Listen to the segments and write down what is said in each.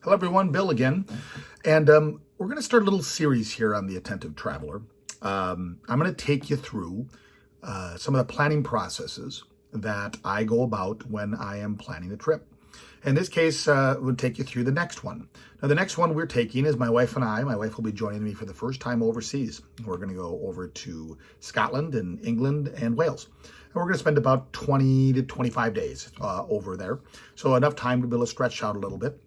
Hello everyone, Bill again. And we're going to start a little series here on the Attentive Traveler. I'm going to take you through some of the planning processes that I go about when I am planning a trip. In this case, we'll take you through the next one. Now, the next one we're taking is my wife and I. My wife will be joining me for the first time overseas. We're going to go over to Scotland and England and Wales. And we're going to spend about 20 to 25 days over there. So enough time to be able to stretch out a little bit.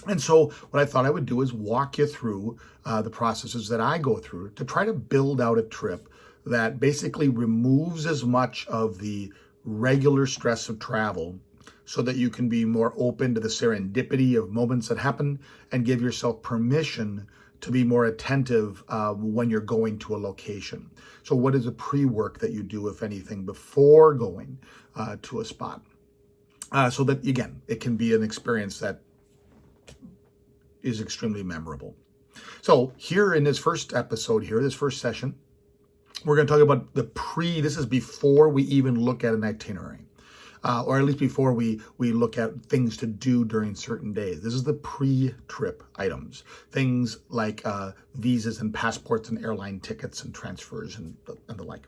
And so what I thought I would do is walk you through the processes that I go through to try to build out a trip that basically removes as much of the regular stress of travel so that you can be more open to the serendipity of moments that happen and give yourself permission to be more attentive when you're going to a location. So what is the pre-work that you do, if anything, before going to a spot? So that, again, it can be an experience that is extremely memorable. So here in this first episode here, this first session, we're going to talk about this is before we even look at an itinerary, or at least before we look at things to do during certain days. This is the pre-trip items, things like visas and passports and airline tickets and transfers and the like.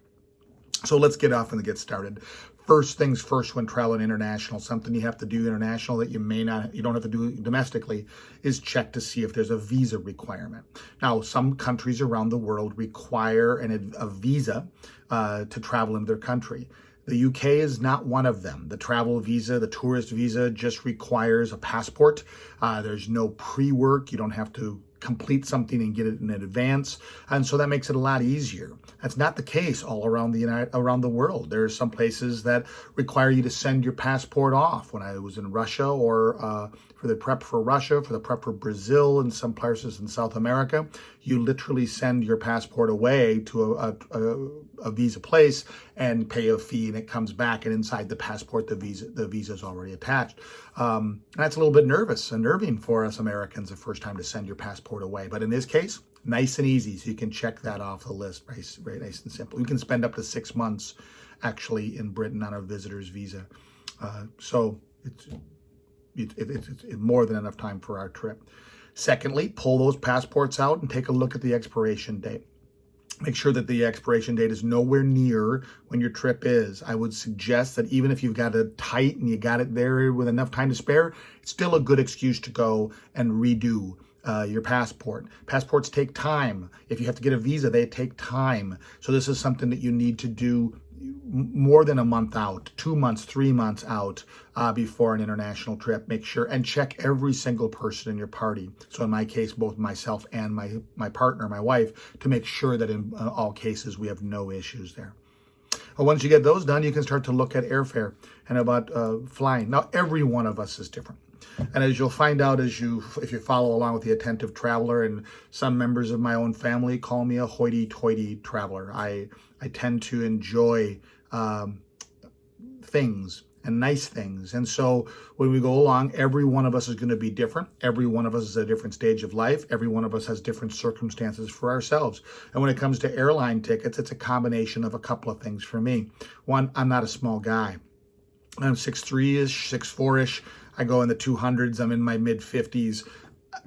So let's get off and get started. First things first, when traveling international, something you have to do international that you don't have to do domestically, is check to see if there's a visa requirement. Now, some countries around the world require a visa to travel in their country. The UK is not one of them. The travel visa, the tourist visa, just requires a passport. There's no pre-work. You don't have to complete something and get it in advance, and so that makes it a lot easier. That's not the case all around the world. There are some places that require you to send your passport off. When I was in Russia, or for the prep for Russia, for the prep for Brazil, and some places in South America, you literally send your passport away to a visa place and pay a fee, and it comes back, and inside the passport, the visa is already attached. That's a little bit unnerving for us Americans the first time to send your passport away. But in this case, nice and easy, so you can check that off the list, very nice and simple. You can spend up to 6 months actually in Britain on a visitor's visa. So it's more than enough time for our trip. Secondly, pull those passports out and take a look at the expiration date. Make sure that the expiration date is nowhere near when your trip is. I would suggest that even if you've got it tight and you got it there with enough time to spare, it's still a good excuse to go and redo your passport. Passports take time. If you have to get a visa, they take time. So this is something that you need to do more than a month out, 2 months, 3 months out before an international trip. Make sure and check every single person in your party. So in my case, both myself and my partner, my wife, to make sure that in all cases we have no issues there. Well, once you get those done, you can start to look at airfare and about flying. Now, every one of us is different. And as you'll find out if you follow along with the Attentive Traveler, and some members of my own family call me a hoity-toity traveler. I tend to enjoy things and nice things. And so when we go along, every one of us is going to be different. Every one of us is at a different stage of life. Every one of us has different circumstances for ourselves. And when it comes to airline tickets, it's a combination of a couple of things for me. One, I'm not a small guy. I'm 6'3"-ish, 6'4"-ish. I go in the 200s. I'm in my mid-50s.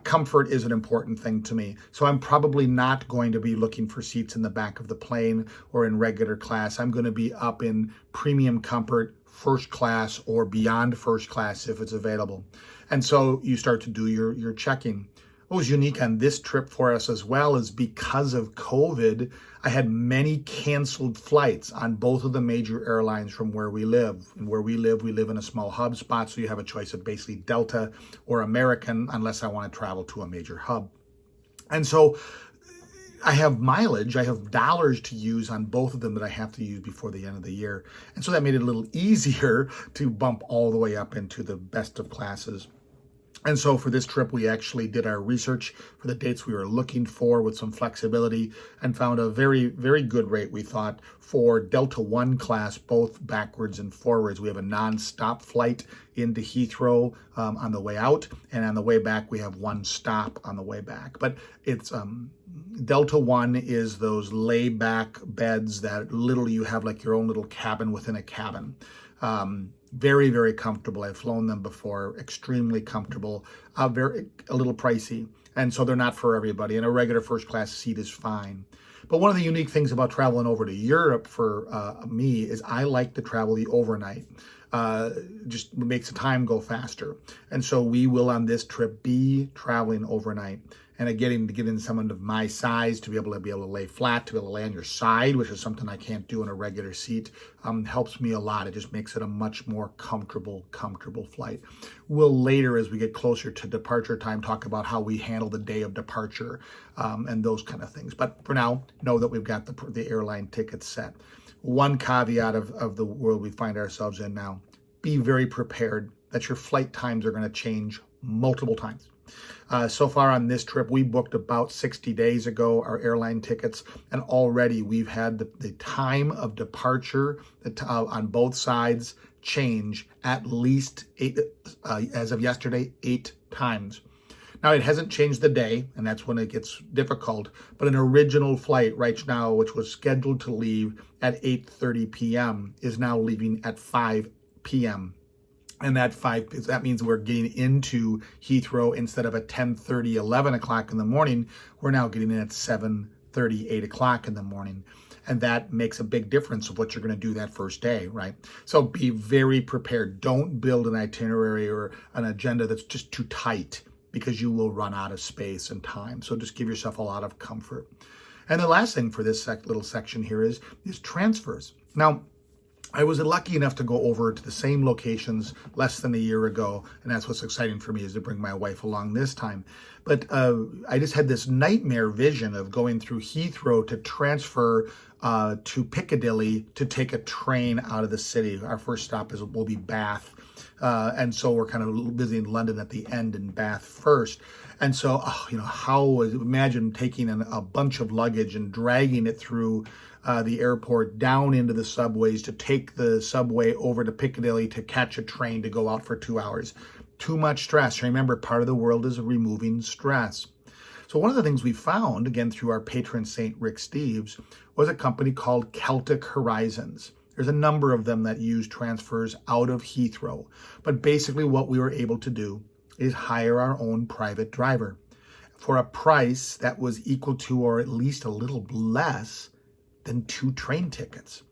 Comfort is an important thing to me. So I'm probably not going to be looking for seats in the back of the plane or in regular class. I'm going to be up in premium comfort, first class, or beyond first class if it's available. And so you start to do your checking. What was unique on this trip for us as well is because of COVID, I had many canceled flights on both of the major airlines from where we live. And where we live in a small hub spot, so you have a choice of basically Delta or American, unless I want to travel to a major hub. And so I have mileage, I have dollars to use on both of them that I have to use before the end of the year. And so that made it a little easier to bump all the way up into the best of classes. And so for this trip, we actually did our research for the dates we were looking for with some flexibility and found a very, very good rate, we thought, for Delta One class, both backwards and forwards. We have a non-stop flight into Heathrow on the way out, and on the way back, we have one stop on the way back. But it's Delta One is those lay-back beds that literally you have like your own little cabin within a cabin. Very, very comfortable. I've flown them before, extremely comfortable, a little pricey. And so they're not for everybody. And a regular first class seat is fine. But one of the unique things about traveling over to Europe for me is I like to travel the overnight. Just makes the time go faster. And so we will on this trip be traveling overnight. And getting to get in someone of my size to be able to lay flat, to be able to lay on your side, which is something I can't do in a regular seat, helps me a lot. It just makes it a much more comfortable flight. We'll later, as we get closer to departure time, talk about how we handle the day of departure and those kind of things. But for now, know that we've got the airline tickets set. One caveat of the world we find ourselves in now: be very prepared that your flight times are going to change multiple times. So far on this trip, we booked about 60 days ago our airline tickets, and already we've had the time of departure on both sides change at least as of yesterday, 8 times. Now, it hasn't changed the day, and that's when it gets difficult, but an original flight right now, which was scheduled to leave at 8:30 p.m., is now leaving at 5 p.m. And that means we're getting into Heathrow instead of at 10:30, 11 o'clock in the morning. We're now getting in at 7:30, 8 o'clock in the morning. And that makes a big difference of what you're going to do that first day, right? So be very prepared. Don't build an itinerary or an agenda that's just too tight, because you will run out of space and time. So just give yourself a lot of comfort. And the last thing for this little section here is transfers. Now, I was lucky enough to go over to the same locations less than a year ago, and that's what's exciting for me, is to bring my wife along this time. But I just had this nightmare vision of going through Heathrow to transfer to Piccadilly to take a train out of the city. Our first stop will be Bath, and so we're kind of visiting London at the end and Bath first. And so, imagine taking a bunch of luggage and dragging it through the airport down into the subways to take the subway over to Piccadilly to catch a train to go out for 2 hours. Too much stress. Remember, part of the world is removing stress. So one of the things we found, again, through our patron St. Rick Steves, was a company called Celtic Horizons. There's a number of them that use transfers out of Heathrow. But basically what we were able to do is hire our own private driver for a price that was equal to, or at least a little less than, 2 train tickets.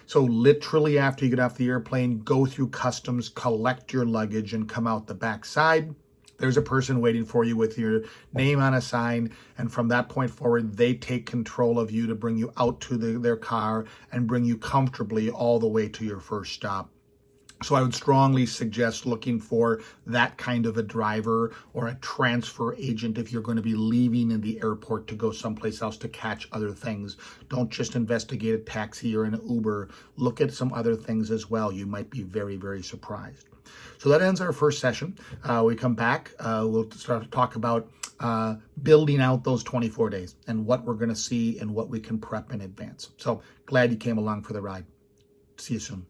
So literally after you get off the airplane, go through customs, collect your luggage, and come out the back side. There's a person waiting for you with your name on a sign, and from that point forward, they take control of you to bring you out to their car and bring you comfortably all the way to your first stop. So I would strongly suggest looking for that kind of a driver or a transfer agent if you're going to be leaving in the airport to go someplace else to catch other things. Don't just investigate a taxi or an Uber. Look at some other things as well. You might be very, very surprised. So that ends our first session. We come back, we'll start to talk about building out those 24 days and what we're going to see and what we can prep in advance. So glad you came along for the ride. See you soon.